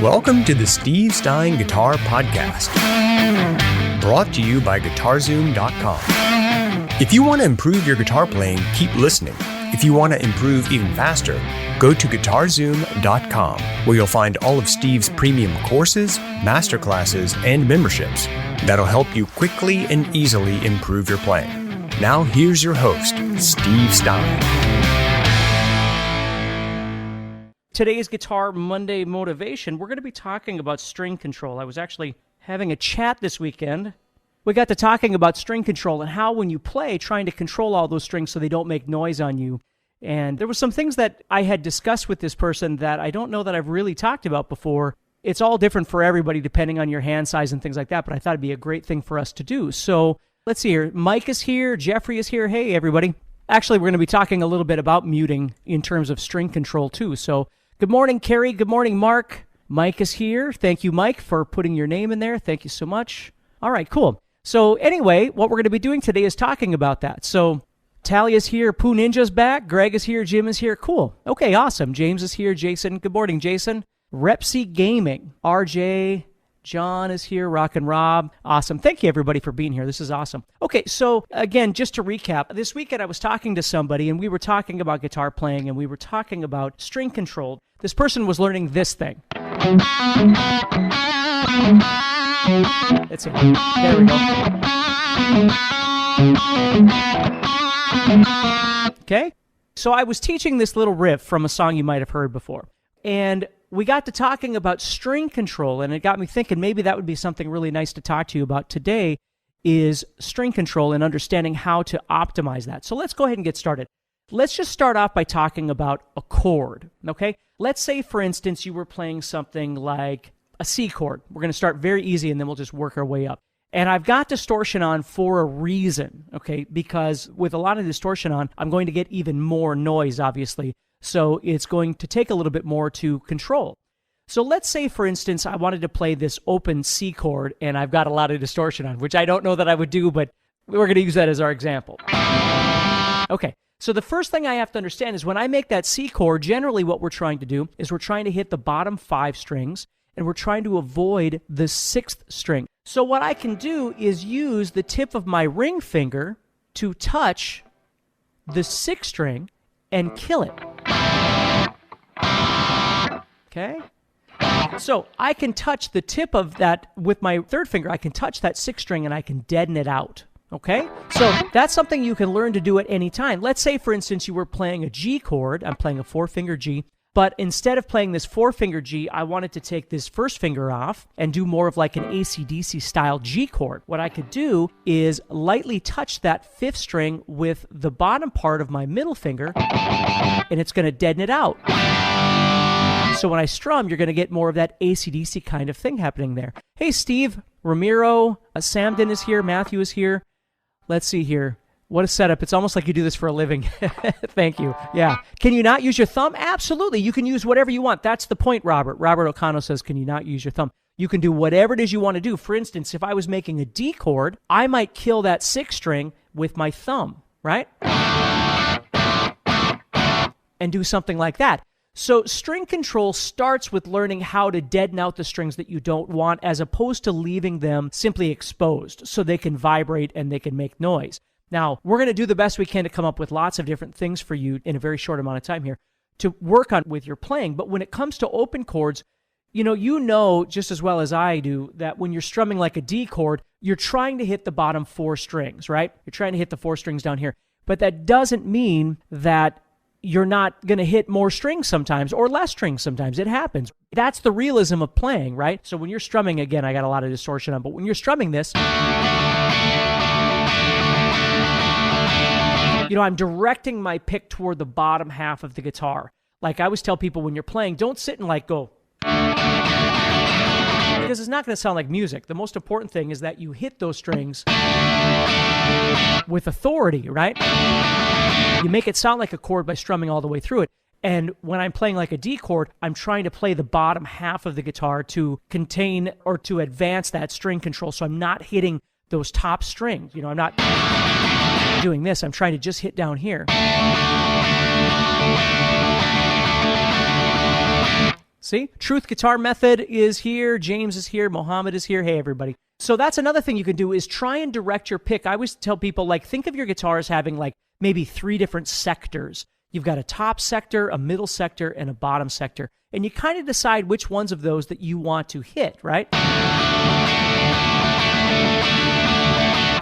Welcome to the Steve Stine Guitar Podcast, brought to you by guitar-zoom.com. If you want to improve your guitar playing, keep listening. If you want to improve even faster, go to guitar-zoom.com, where you'll find all of Steve's premium courses, masterclasses, and memberships that'll help you quickly and easily improve your playing. Now here's your host, Steve Stine. Today's Guitar Monday Motivation, we're going to be talking about string control. I was actually having a chat this weekend. We got to talking about string control and how when you play, trying to control all those strings so they don't make noise on you. And there were some things that I had discussed with this person that I don't know that I've really talked about before. It's all different for everybody depending on your hand size and things like that, but I thought it'd be a great thing for us to do. So let's see here. Mike is here. Jeffrey is here. Hey, everybody. Actually, we're going to be talking a little bit about muting in terms of string control too. So good morning, Carrie. Good morning, Mark. Mike is here. Thank you, Mike, for putting your name in there. Thank you so much. All right, cool. So anyway, what we're going to be doing today is talking about that. So Talia's here. Pooh Ninja's back. Greg is here. Jim is here. Cool. Okay, awesome. James is here. Jason. Good morning, Jason. Repsy Gaming. RJ. John is here. Rock and Rob. Awesome. Thank you, everybody, for being here. This is awesome. Okay, so again, just to recap, this weekend I was talking to somebody, and we were talking about guitar playing, and we were talking about string control. This person was learning this thing. Let's see. There we go. Okay? So I was teaching this little riff from a song you might have heard before. And we got to talking about string control, and it got me thinking maybe that would be something really nice to talk to you about today is string control and understanding how to optimize that. So let's go ahead and get started. Let's just start off by talking about a chord, okay? Let's say, for instance, you were playing something like a C chord. We're going to start very easy, and then we'll just work our way up. And I've got distortion on for a reason, okay? Because with a lot of distortion on, I'm going to get even more noise, obviously. So it's going to take a little bit more to control. So let's say, for instance, I wanted to play this open C chord, and I've got a lot of distortion on, which I don't know that I would do, but we're going to use that as our example. Okay, so the first thing I have to understand is when I make that C chord, generally what we're trying to do is we're trying to hit the bottom 5 strings, and we're trying to avoid the 6th string. So what I can do is use the tip of my ring finger to touch the 6th string and kill it. Okay? So I can touch the tip of that with my 3rd finger. I can touch that 6th string and I can deaden it out. Okay? So that's something you can learn to do at any time. Let's say, for instance, you were playing a G chord. I'm playing a 4-finger G. But instead of playing this 4-finger G, I wanted to take this 1st finger off and do more of like an AC/DC style G chord. What I could do is lightly touch that 5th string with the bottom part of my middle finger, and it's going to deaden it out. So when I strum, you're going to get more of that AC/DC kind of thing happening there. Hey, Steve, Ramiro, Samden is here, Matthew is here. Let's see here. What a setup. It's almost like you do this for a living. Thank you. Yeah. Can you not use your thumb? Absolutely. You can use whatever you want. That's the point, Robert. Robert O'Connell says, can you not use your thumb? You can do whatever it is you want to do. For instance, if I was making a D chord, I might kill that 6th string with my thumb, right? And do something like that. So string control starts with learning how to deaden out the strings that you don't want as opposed to leaving them simply exposed so they can vibrate and they can make noise. Now, we're going to do the best we can to come up with lots of different things for you in a very short amount of time here to work on with your playing. But when it comes to open chords, you know just as well as I do that when you're strumming like a D chord, you're trying to hit the bottom 4 strings, right? You're trying to hit the 4 strings down here. But that doesn't mean that you're not going to hit more strings sometimes or less strings sometimes. It happens. That's the realism of playing, right? So when you're strumming, again, I got a lot of distortion on, but when you're strumming this, I'm directing my pick toward the bottom half of the guitar. Like I always tell people when you're playing, don't sit and like go. Because it's not going to sound like music. The most important thing is that you hit those strings with authority, right? You make it sound like a chord by strumming all the way through it. And when I'm playing like a D chord, I'm trying to play the bottom half of the guitar to contain or to advance that string control. So I'm not hitting those top strings. I'm not doing this. I'm trying to just hit down here. See? Truth Guitar Method is here. James is here. Mohammed is here. Hey, everybody. So that's another thing you can do is try and direct your pick. I always tell people, like, think of your guitar as having like maybe 3 different sectors. You've got a top sector, a middle sector, and a bottom sector. And you kind of decide which ones of those that you want to hit, right?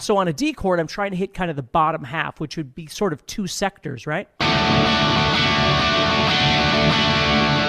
So on a D chord, I'm trying to hit kind of the bottom half, which would be sort of 2 sectors, right?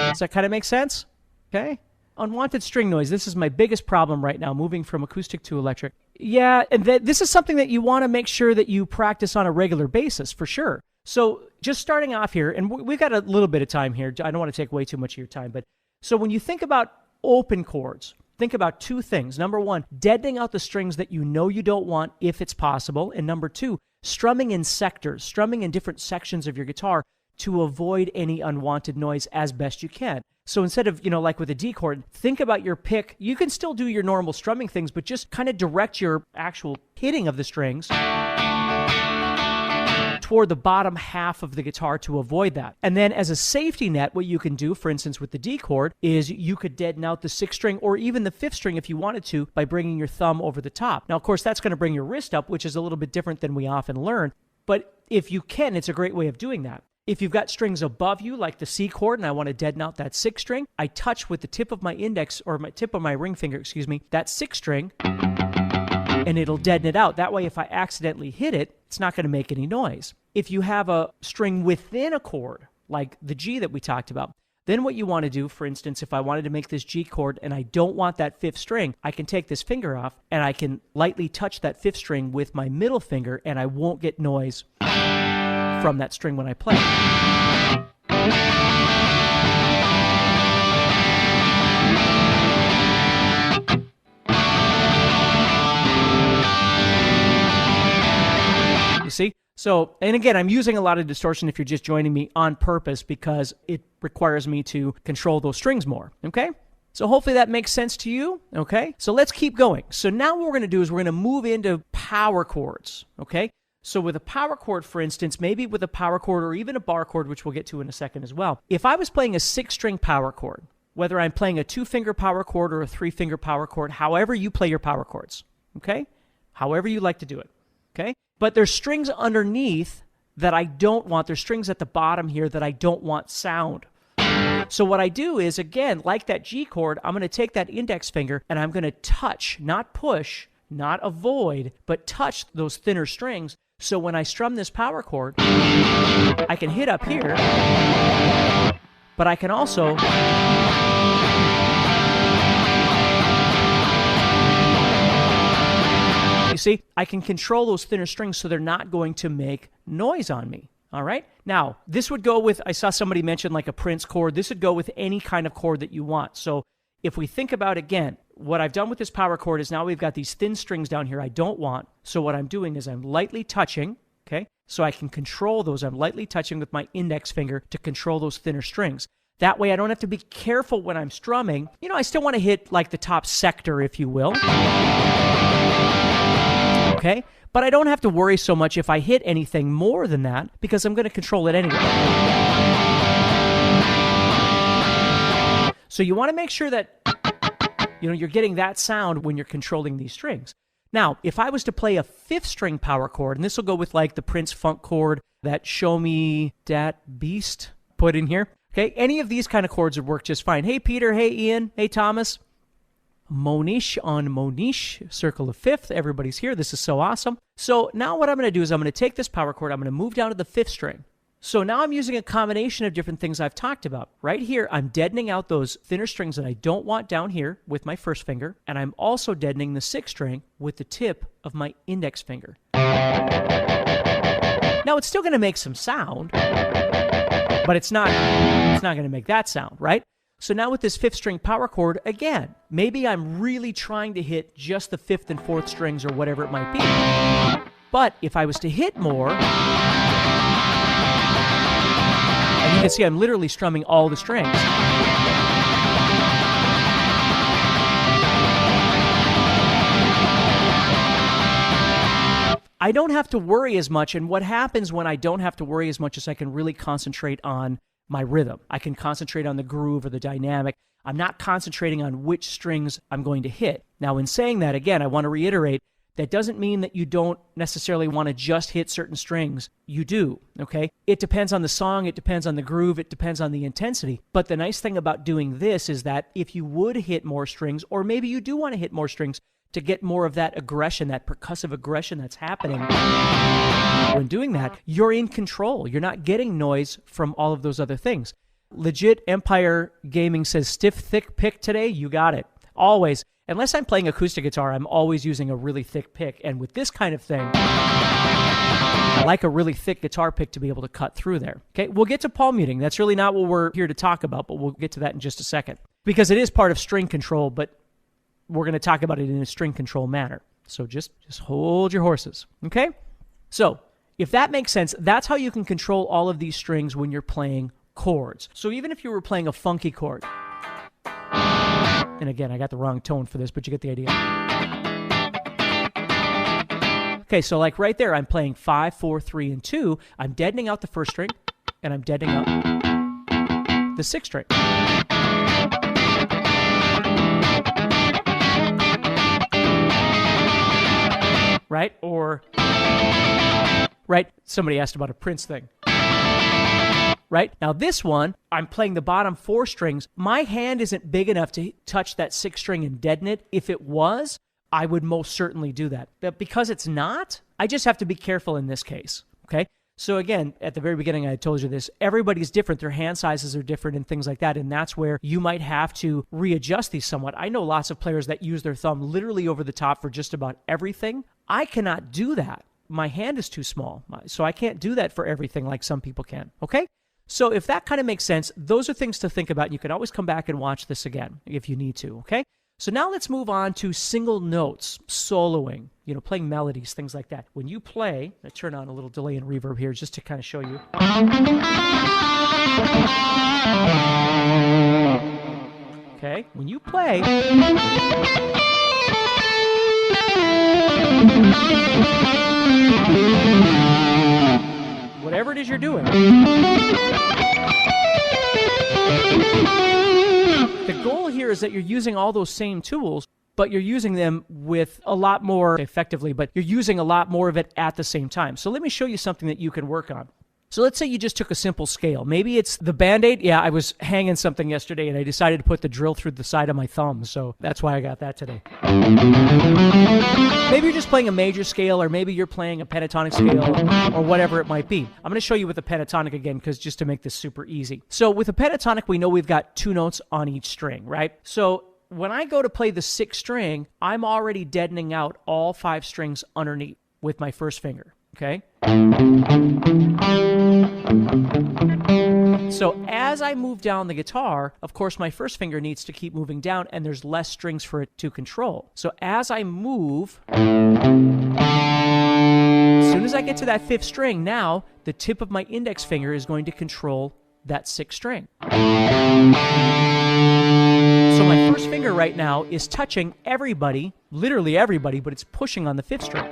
Does that kind of make sense? Okay. Unwanted string noise. This is my biggest problem right now, moving from acoustic to electric. Yeah, and this is something that you want to make sure that you practice on a regular basis, for sure. So just starting off here, and we've got a little bit of time here. I don't want to take way too much of your time, but so when you think about open chords, think about 2 things. Number 1, deadening out the strings that you know you don't want if it's possible. And number 2, strumming in sectors, strumming in different sections of your guitar to avoid any unwanted noise as best you can. So instead of, like with a D chord, think about your pick. You can still do your normal strumming things, but just kind of direct your actual hitting of the strings toward the bottom half of the guitar to avoid that. And then as a safety net, what you can do, for instance, with the D chord, is you could deaden out the 6th string or even the 5th string if you wanted to by bringing your thumb over the top. Now, of course, that's going to bring your wrist up, which is a little bit different than we often learn. But if you can, it's a great way of doing that. If you've got strings above you, like the C chord, and I want to deaden out that 6th string, I touch with the tip of my index, or my tip of my ring finger, that 6th string, and it'll deaden it out. That way, if I accidentally hit it, it's not going to make any noise. If you have a string within a chord, like the G that we talked about, then what you want to do, for instance, if I wanted to make this G chord and I don't want that 5th string, I can take this finger off and I can lightly touch that 5th string with my middle finger and I won't get noise from that string when I play. You see? So, and again, I'm using a lot of distortion if you're just joining me on purpose because it requires me to control those strings more, okay? So hopefully that makes sense to you, okay? So let's keep going. So now what we're going to do is we're going to move into power chords, okay? So with a power chord, for instance, maybe with a power chord or even a bar chord, which we'll get to in a second as well. If I was playing a 6-string power chord, whether I'm playing a 2-finger power chord or a 3-finger power chord, however you play your power chords, okay? However you like to do it, okay? But there's strings underneath that I don't want. There's strings at the bottom here that I don't want sound. So what I do is, again, like that G chord, I'm going to take that index finger and I'm going to touch, not push, not avoid, but touch those thinner strings. So when I strum this power chord, I can hit up here, but I can also you see, I can control those thinner strings so they're not going to make noise on me. All right? Now, this would go with, I saw somebody mention like a Prince chord. This would go with any kind of chord that you want. So if we think about, again, what I've done with this power chord is now we've got these thin strings down here I don't want. So what I'm doing is I'm lightly touching, okay? So I can control those. I'm lightly touching with my index finger to control those thinner strings. That way I don't have to be careful when I'm strumming. I still want to hit like the top sector, if you will. Okay? But I don't have to worry so much if I hit anything more than that because I'm going to control it anyway. So you want to make sure that you're getting that sound when you're controlling these strings. Now, if I was to play a 5th string power chord, and this will go with like the Prince funk chord, that Show Me Dat Beast put in here. Okay, any of these kind of chords would work just fine. Hey, Peter. Hey, Ian. Hey, Thomas. Monish on Monish, circle of 5th. Everybody's here. This is so awesome. So now what I'm going to do is I'm going to take this power chord. I'm going to move down to the 5th string. So now I'm using a combination of different things I've talked about. Right here, I'm deadening out those thinner strings that I don't want down here with my first finger, and I'm also deadening the 6th string with the tip of my index finger. Now, it's still going to make some sound, but it's not going to make that sound, right? So now with this 5th string power chord, again, maybe I'm really trying to hit just the 5th and 4th strings or whatever it might be. But if I was to hit more, and you can see I'm literally strumming all the strings. I don't have to worry as much, and what happens when I don't have to worry as much is I can really concentrate on my rhythm. I can concentrate on the groove or the dynamic. I'm not concentrating on which strings I'm going to hit. Now, in saying that, again, I want to reiterate, that doesn't mean that you don't necessarily want to just hit certain strings. You do, okay? It depends on the song, it depends on the groove, it depends on the intensity. But the nice thing about doing this is that if you would hit more strings, or maybe you do want to hit more strings to get more of that aggression, that percussive aggression that's happening when doing that, you're in control. You're not getting noise from all of those other things. Legit Empire Gaming says, stiff, thick pick today? You got it. Always. Unless I'm playing acoustic guitar, I'm always using a really thick pick. And with this kind of thing, I like a really thick guitar pick to be able to cut through there. Okay, we'll get to palm muting. That's really not what we're here to talk about, but we'll get to that in just a second. Because it is part of string control, but we're going to talk about it in a string control manner. So just hold your horses, okay? So if that makes sense, that's how you can control all of these strings when you're playing chords. So even if you were playing a funky chord, and again, I got the wrong tone for this, but you get the idea. Okay, so like right there, I'm playing 5, 4, 3, and 2. I'm deadening out the first string, and I'm deadening out the sixth string. Right? Or, right? Somebody asked about a Prince thing. Right? Now this one, I'm playing the bottom 4 strings. My hand isn't big enough to touch that 6th string and deaden it. If it was, I would most certainly do that. But because it's not, I just have to be careful in this case. Okay? So again, at the very beginning, I told you this. Everybody's different. Their hand sizes are different and things like that. And that's where you might have to readjust these somewhat. I know lots of players that use their thumb literally over the top for just about everything. I cannot do that. My hand is too small. So I can't do that for everything like some people can. Okay? So if that kind of makes sense, those are things to think about. You can always come back and watch this again if you need to, okay? So now let's move on to single notes, soloing, playing melodies, things like that. When you play, I turn on a little delay and reverb here just to kind of show you. Okay, when you play, whatever it is you're doing, the goal here is that you're using all those same tools, but you're using them with a lot more effectively, but you're using a lot more of it at the same time. So let me show you something that you can work on. So let's say you just took a simple scale. Maybe it's the Band-Aid. Yeah, I was hanging something yesterday and I decided to put the drill through the side of my thumb, so that's why I got that today. Maybe you're just playing a major scale, or maybe you're playing a pentatonic scale, or whatever it might be. I'm going to show you with the pentatonic again, because just to make this super easy. So with a pentatonic, we know we've got 2 notes on each string, right? So when I go to play the 6th string, I'm already deadening out all 5 strings underneath with my first finger, okay? So as I move down the guitar, of course, my first finger needs to keep moving down, and there's less strings for it to control. So as I move, as soon as I get to that 5th string, now the tip of my index finger is going to control that 6th string. So my first finger right now is touching everybody, literally everybody, but it's pushing on the 5th string.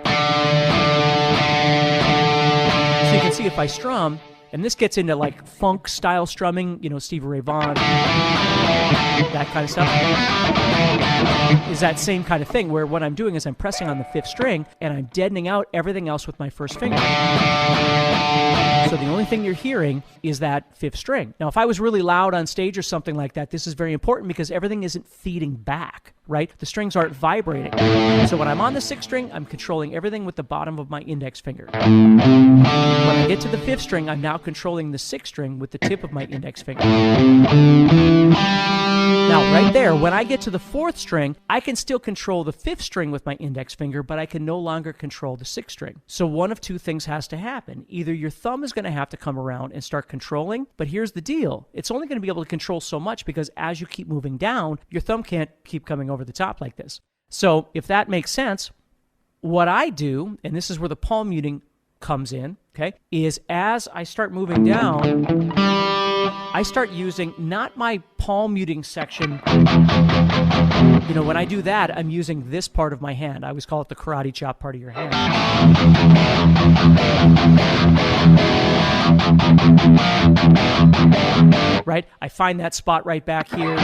So you can see if I strum, and this gets into like funk style strumming, Stevie Ray Vaughan, that kind of stuff, is that same kind of thing where what I'm doing is I'm pressing on the 5th string and I'm deadening out everything else with my first finger. So the only thing you're hearing is that 5th string. Now, if I was really loud on stage or something like that, this is very important because everything isn't feeding back, right? The strings aren't vibrating. So when I'm on the 6th string, I'm controlling everything with the bottom of my index finger. When I get to the 5th string, I'm now controlling the 6th string with the tip of my index finger. Now, right there, when I get to the 4th string, I can still control the 5th string with my index finger, but I can no longer control the 6th string. So one of 2 things has to happen. Either your thumb is going to have to come around and start controlling, but here's the deal. It's only going to be able to control so much because as you keep moving down, your thumb can't keep coming over the top like this. So if that makes sense, what I do, and this is where the palm muting comes in, okay, is as I start moving down, I start using not my palm muting section, when I do that, I'm using this part of my hand. I always call it the karate chop part of your hand. Right? I find that spot right back here. Or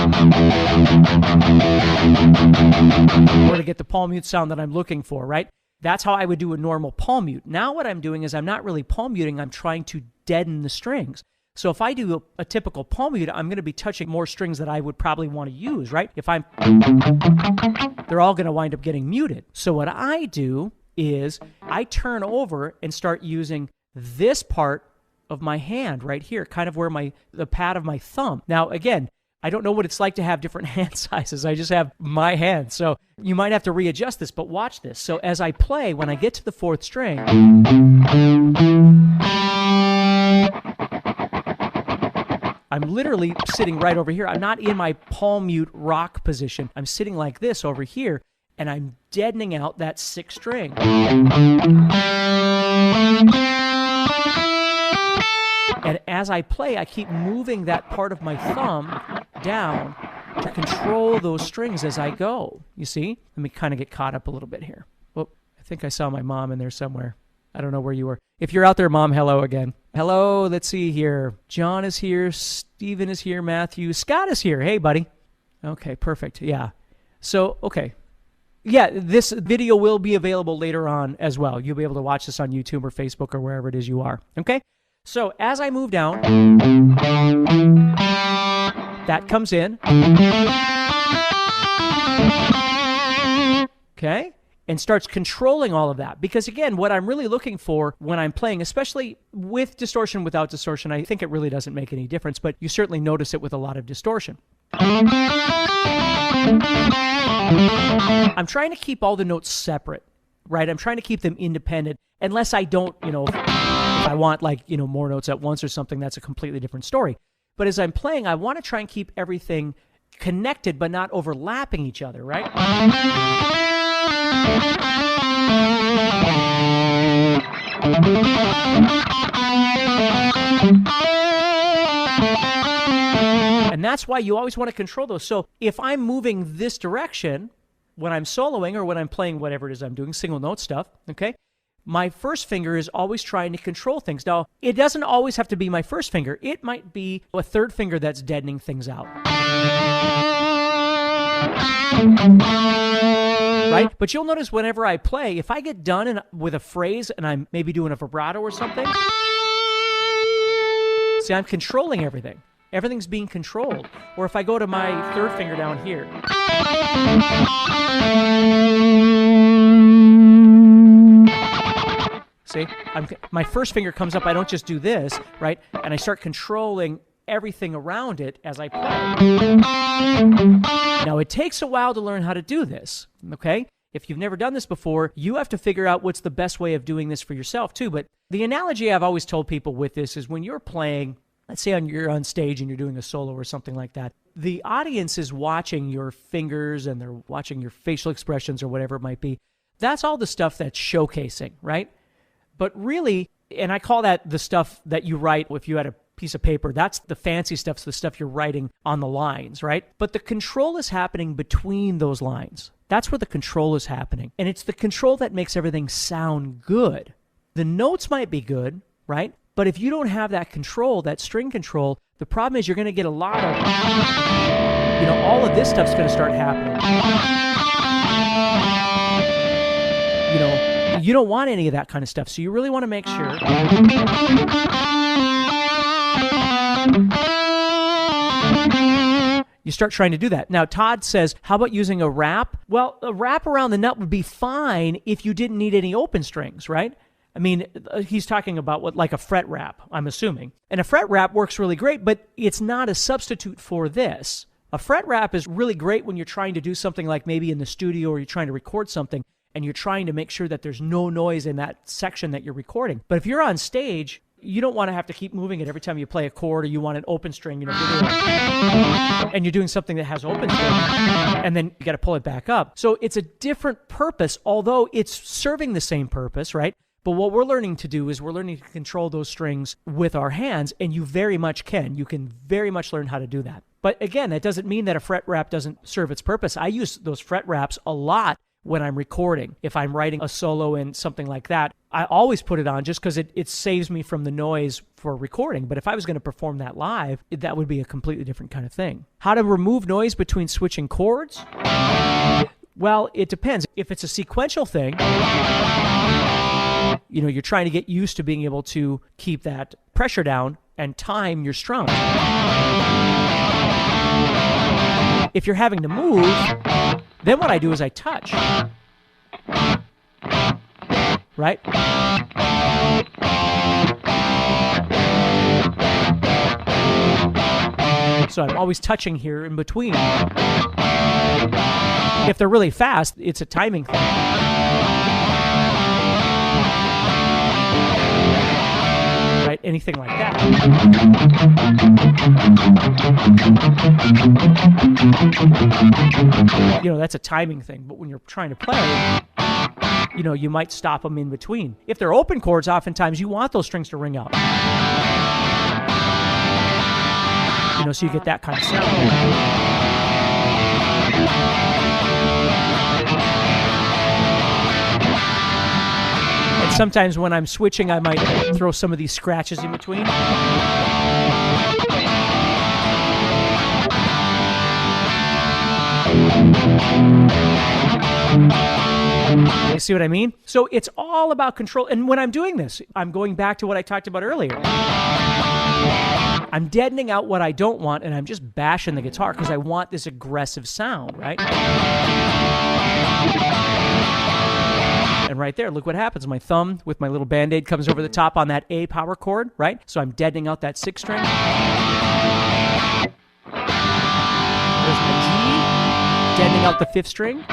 to get the palm mute sound that I'm looking for, right? That's how I would do a normal palm mute. Now what I'm doing is I'm not really palm muting, I'm trying to deaden the strings. So if I do a typical palm mute, I'm going to be touching more strings that I would probably want to use, right? They're all going to wind up getting muted. So what I do is I turn over and start using this part of my hand right here, kind of where the pad of my thumb. Now, again, I don't know what it's like to have different hand sizes. I just have my hand. So you might have to readjust this, but watch this. So as I play, when I get to the fourth string, I'm literally sitting right over here. I'm not in my palm mute rock position. I'm sitting like this over here, and I'm deadening out that sixth string. And as I play, I keep moving that part of my thumb down to control those strings as I go. You see? Let me kind of get caught up a little bit here. Well, I think I saw my mom in there somewhere. I don't know where you were. If you're out there, Mom, hello again. Hello, let's see here. John is here. Stephen is here. Matthew. Scott is here. Hey, buddy. Okay, perfect. Yeah. So, okay. Yeah, this video will be available later on as well. You'll be able to watch this on YouTube or Facebook or wherever it is you are. Okay? So, as I move down, that comes in. Okay? And starts controlling all of that. Because again, what I'm really looking for when I'm playing, especially with distortion, without distortion, I think it really doesn't make any difference, but you certainly notice it with a lot of distortion. I'm trying to keep all the notes separate, right? I'm trying to keep them independent, unless I don't, if I want more notes at once or something, that's a completely different story. But as I'm playing, I want to try and keep everything connected, but not overlapping each other, right? And that's why you always want to control those. So if I'm moving this direction when I'm soloing or when I'm playing whatever it is I'm doing, single note stuff, okay, my first finger is always trying to control things. Now, it doesn't always have to be my first finger. It might be a third finger that's deadening things out. Right? But you'll notice whenever I play, if I get done with a phrase and I'm maybe doing a vibrato or something, see, I'm controlling everything. Everything's being controlled. Or if I go to my third finger down here, see, my first finger comes up. I don't just do this, right? And I start controlling everything around it as I play. Now, it takes a while to learn how to do this, okay? If you've never done this before, you have to figure out what's the best way of doing this for yourself, too. But the analogy I've always told people with this is when you're playing, let's say you're on stage and you're doing a solo or something like that, the audience is watching your fingers and they're watching your facial expressions or whatever it might be. That's all the stuff that's showcasing, right? But really, and I call that the stuff that you write if you had a piece of paper. That's the fancy stuff, the stuff you're writing on the lines, right? But the control is happening between those lines. That's where the control is happening. And it's the control that makes everything sound good. The notes might be good, right? But if you don't have that control, that string control, the problem is you're going to get a lot of, all of this stuff's going to start happening. You don't want any of that kind of stuff. So you really want to make sure you start trying to do that. Now, Todd says, how about using a wrap? Well, a wrap around the nut would be fine if you didn't need any open strings, right? I mean, he's talking about like a fret wrap, I'm assuming. And a fret wrap works really great, but it's not a substitute for this. A fret wrap is really great when you're trying to do something like maybe in the studio or you're trying to record something and you're trying to make sure that there's no noise in that section that you're recording. But if you're on stage, you don't want to have to keep moving it every time you play a chord or you want an open string, and you're doing something that has open string, and then you got to pull it back up. So it's a different purpose, although it's serving the same purpose, right? But what we're learning to do is we're learning to control those strings with our hands, and you very much can. You can very much learn how to do that. But again, that doesn't mean that a fret wrap doesn't serve its purpose. I use those fret wraps a lot when I'm recording. If I'm writing a solo and something like that, I always put it on just because it saves me from the noise for recording. But if I was going to perform that live, that would be a completely different kind of thing. How to remove noise between switching chords? Well, it depends. If it's a sequential thing, you're trying to get used to being able to keep that pressure down and time your strums. If you're having to move, then what I do is I touch. Right? So I'm always touching here in between. If they're really fast, it's a timing thing. Right? Anything like that. That's a timing thing. But when you're trying to play, you might stop them in between. If they're open chords, oftentimes you want those strings to ring out. So you get that kind of sound. And sometimes when I'm switching, I might throw some of these scratches in between. You see what I mean? So it's all about control. And when I'm doing this, I'm going back to what I talked about earlier. I'm deadening out what I don't want, and I'm just bashing the guitar because I want this aggressive sound, right? And right there, look what happens. My thumb with my little Band-Aid comes over the top on that A power chord, right? So I'm deadening out that 6th string. There's my G, deadening out the 5th string.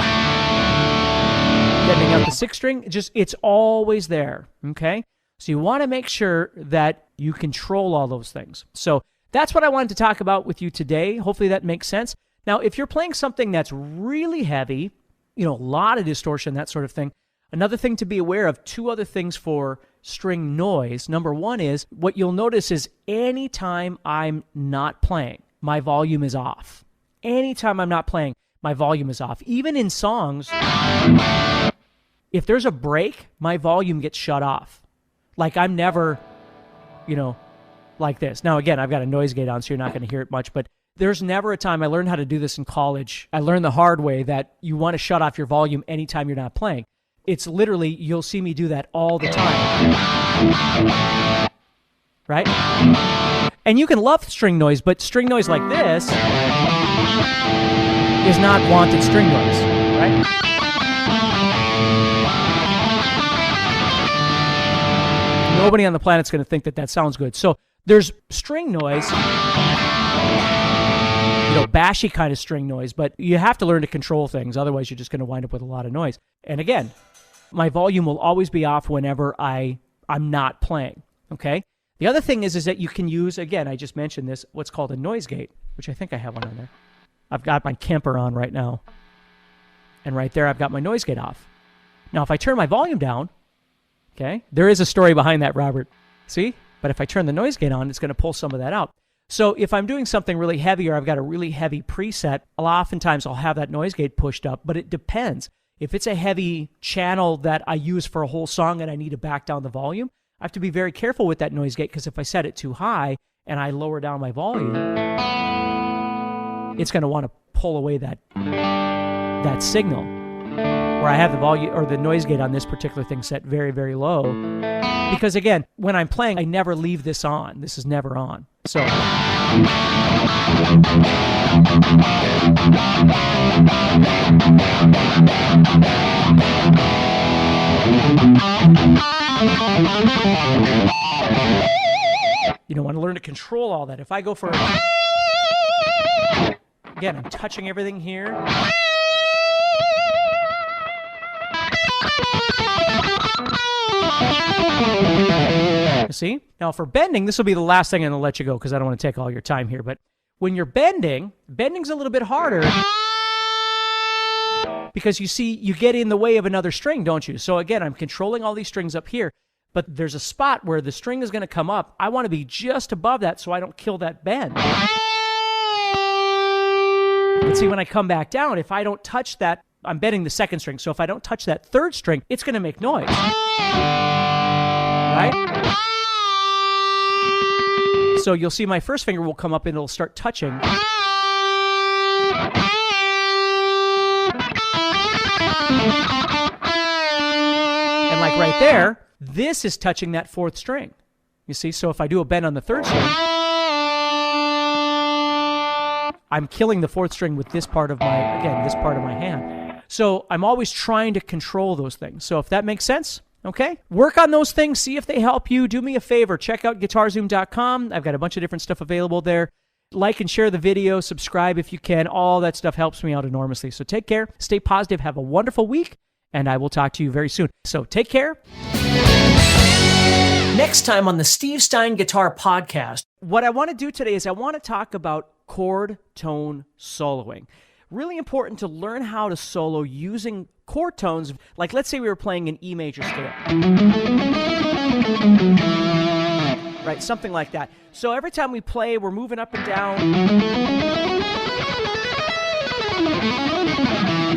Deadening out the 6th string. It's always there, okay? So you want to make sure that you control all those things. So that's what I wanted to talk about with you today. Hopefully that makes sense. Now, if you're playing something that's really heavy, a lot of distortion, that sort of thing, another thing to be aware of, 2 other things for string noise. Number 1 is, what you'll notice is anytime I'm not playing, my volume is off. Anytime I'm not playing, my volume is off. Even in songs, if there's a break, my volume gets shut off. Like I'm never, like this. Now, again, I've got a noise gate on, so you're not going to hear it much, but there's never a time. I learned how to do this in college. I learned the hard way that you want to shut off your volume anytime you're not playing. It's literally, you'll see me do that all the time. Right? And you can love string noise, but string noise like this is not wanted string noise, right? Nobody on the planet's going to think that sounds good. So there's string noise, bashy kind of string noise, but you have to learn to control things. Otherwise, you're just going to wind up with a lot of noise. And again, my volume will always be off whenever I'm not playing, okay? The other thing is that you can use, again, I just mentioned this, what's called a noise gate, which I think I have one on there. I've got my Kemper on right now. And right there, I've got my noise gate off. Now, if I turn my volume down, okay, there is a story behind that, Robert. See? But if I turn the noise gate on, it's going to pull some of that out. So if I'm doing something really heavy or I've got a really heavy preset, oftentimes I'll have that noise gate pushed up, but it depends. If it's a heavy channel that I use for a whole song and I need to back down the volume, I have to be very careful with that noise gate, because if I set it too high and I lower down my volume, it's going to want to pull away that signal. Where I have the volume or the noise gate on this particular thing set very, very low. Because again, when I'm playing, I never leave this on. This is never on. So want to learn to control all that. If I go for, again, I'm touching everything here. See? Now for bending, this will be the last thing I'm going to let you go because I don't want to take all your time here. But when you're bending's a little bit harder because you get in the way of another string, don't you? So again, I'm controlling all these strings up here, but there's a spot where the string is going to come up. I want to be just above that so I don't kill that bend. And see, when I come back down, if I don't touch that, I'm bending the second string. So if I don't touch that third string, it's going to make noise. Right? So you'll see my first finger will come up and it'll start touching. And like right there, this is touching that fourth string. You see? So if I do a bend on the third string, I'm killing the fourth string with this part of my hand. So I'm always trying to control those things. So if that makes sense, okay? Work on those things, see if they help you. Do me a favor, check out guitarzoom.com. I've got a bunch of different stuff available there. Like and share the video, subscribe if you can. All that stuff helps me out enormously. So take care, stay positive, have a wonderful week, and I will talk to you very soon. So take care. Next time on the Steve Stine Guitar Podcast, what I want to do today is I want to talk about chord tone soloing. Really important to learn how to solo using chord tones. Like let's say we were playing an E major scale. Right, something like that. So every time we play, we're moving up and down.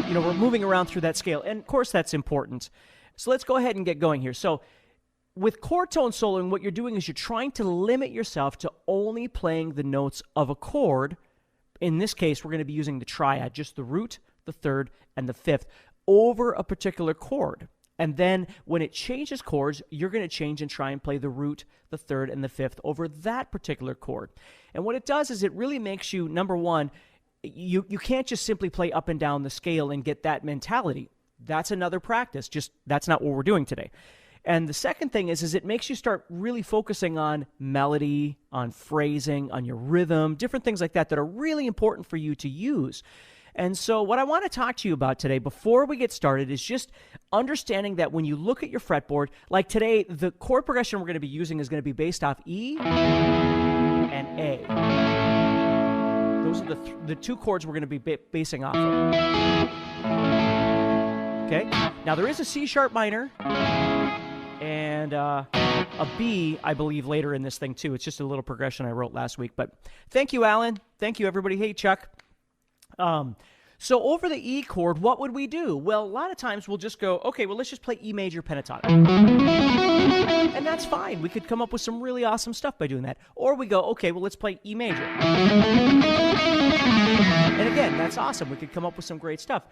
You know, we're moving around through that scale. And of course that's important. So let's go ahead and get going here. So with chord tone soloing, what you're doing is you're trying to limit yourself to only playing the notes of a chord. In this case, we're going to be using the triad, just the root, the third, and the fifth, over a particular chord. And then when it changes chords, you're going to change and try and play the root, the third, and the fifth over that particular chord. And what it does is it really makes you, number one, you can't just simply play up and down the scale and get that mentality. That's another practice. Just that's not what we're doing today. And the second thing is it makes you start really focusing on melody, on phrasing, on your rhythm, different things like that that are really important for you to use. And so what I want to talk to you about today before we get started is just understanding that when you look at your fretboard, like today, the chord progression we're going to be using is going to be based off E and A. Those are the two chords we're going to be basing off of. Okay? Now there is a C sharp minor and a B, I believe, later in this thing too. It's just a little progression I wrote last week. But thank you, Alan. Thank you, everybody. Hey, Chuck. So over the E chord, what would we do? Well, a lot of times we'll just go, okay, well, let's just play E major pentatonic. And that's fine. We could come up with some really awesome stuff by doing that. Or we go, okay, well, let's play E major. And again, that's awesome. We could come up with some great stuff.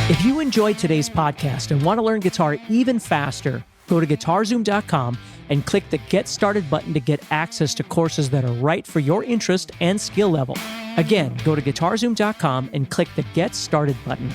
If you enjoyed today's podcast and want to learn guitar even faster, go to guitarzoom.com and click the Get Started button to get access to courses that are right for your interest and skill level. Again, go to guitarzoom.com and click the Get Started button.